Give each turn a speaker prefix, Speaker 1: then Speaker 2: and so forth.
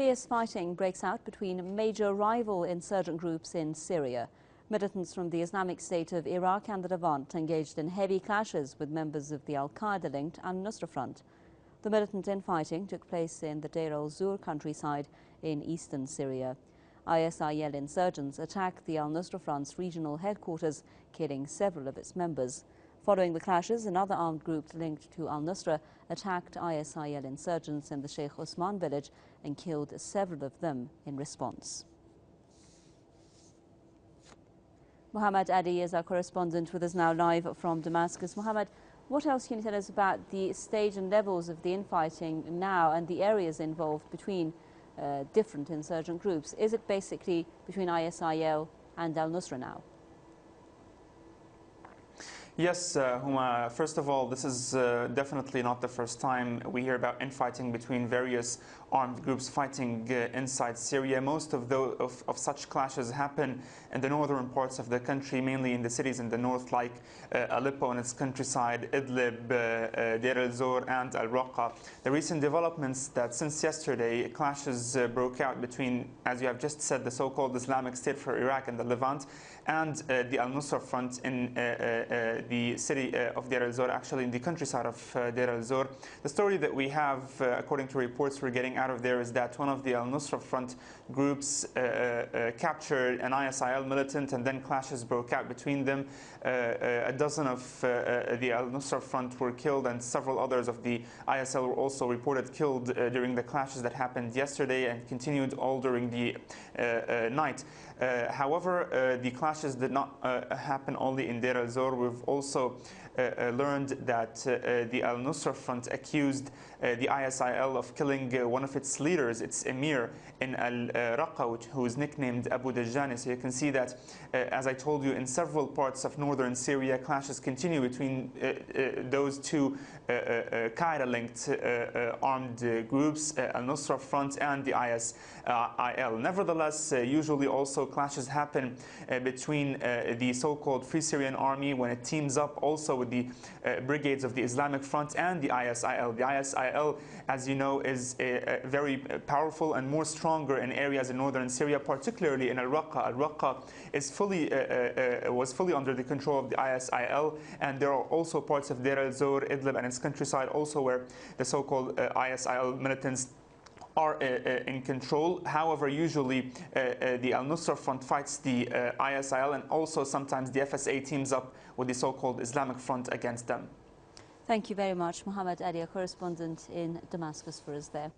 Speaker 1: Fierce fighting breaks out between major rival insurgent groups in Syria. Militants from the Islamic State of Iraq and the Levant engaged in heavy clashes with members of the al-Qaeda-linked al-Nusra front. The militant infighting took place in the Deir al-Zur countryside in eastern Syria. ISIL Insurgents attacked the al-Nusra front's regional headquarters, killing several of its members. Following the clashes, another armed group linked to al-Nusra attacked ISIL Insurgents in the Sheikh Osman village and killed several of them in response. Mohammed Adi is our correspondent with us now live from Damascus. Mohammed, what else can you tell us about the stage and levels of the infighting now and the areas involved between different insurgent groups? Is it basically between ISIL and al-Nusra now?
Speaker 2: Yes, Huma, first of all, this is definitely not the first time we hear about infighting between various armed groups fighting inside Syria. Most of such clashes happen in the northern parts of the country, mainly in the cities in the north like Aleppo and its countryside, Idlib, Deir al-Zor and al-Raqqa. The recent developments that since yesterday clashes broke out between, as you have just said, the so-called Islamic State for Iraq and the Levant and the al-Nusra front in the city of Deir al-Zor, actually in the countryside of Deir al-Zor. The story that we have, according to reports we're getting out of there, is that one of the al-Nusra front groups captured an ISIL militant and then clashes broke out between them. A dozen of the al-Nusra front were killed and several others of the ISIL were also reported killed during the clashes that happened yesterday and continued all during the night. However, the clashes did not happen only in Deir al-Zor. We've also learned that the al-Nusra front accused the ISIL of killing one of its leaders, its emir, in al-Raqqa, who is nicknamed Abu Dajjani. So you can see that, as I told you, in several parts of northern Syria, clashes continue between those two Qaeda-linked armed groups, al-Nusra front and the ISIL. Nevertheless, usually also clashes happen between the so-called Free Syrian Army when it teams up also with the brigades of the Islamic Front and the ISIL. The ISIL, as you know, is very powerful and more stronger in areas in northern Syria, particularly in al-Raqqa. Al-Raqqa is was fully under the control of the ISIL, and there are also parts of Deir al-Zor, Idlib and its countryside also where the so-called ISIL militants are in control. However, usually the al-Nusra front fights the ISIL, and also sometimes the FSA teams up with the so-called Islamic Front against them.
Speaker 1: Thank you very much, Mohammed Adi, a correspondent in Damascus, for us there.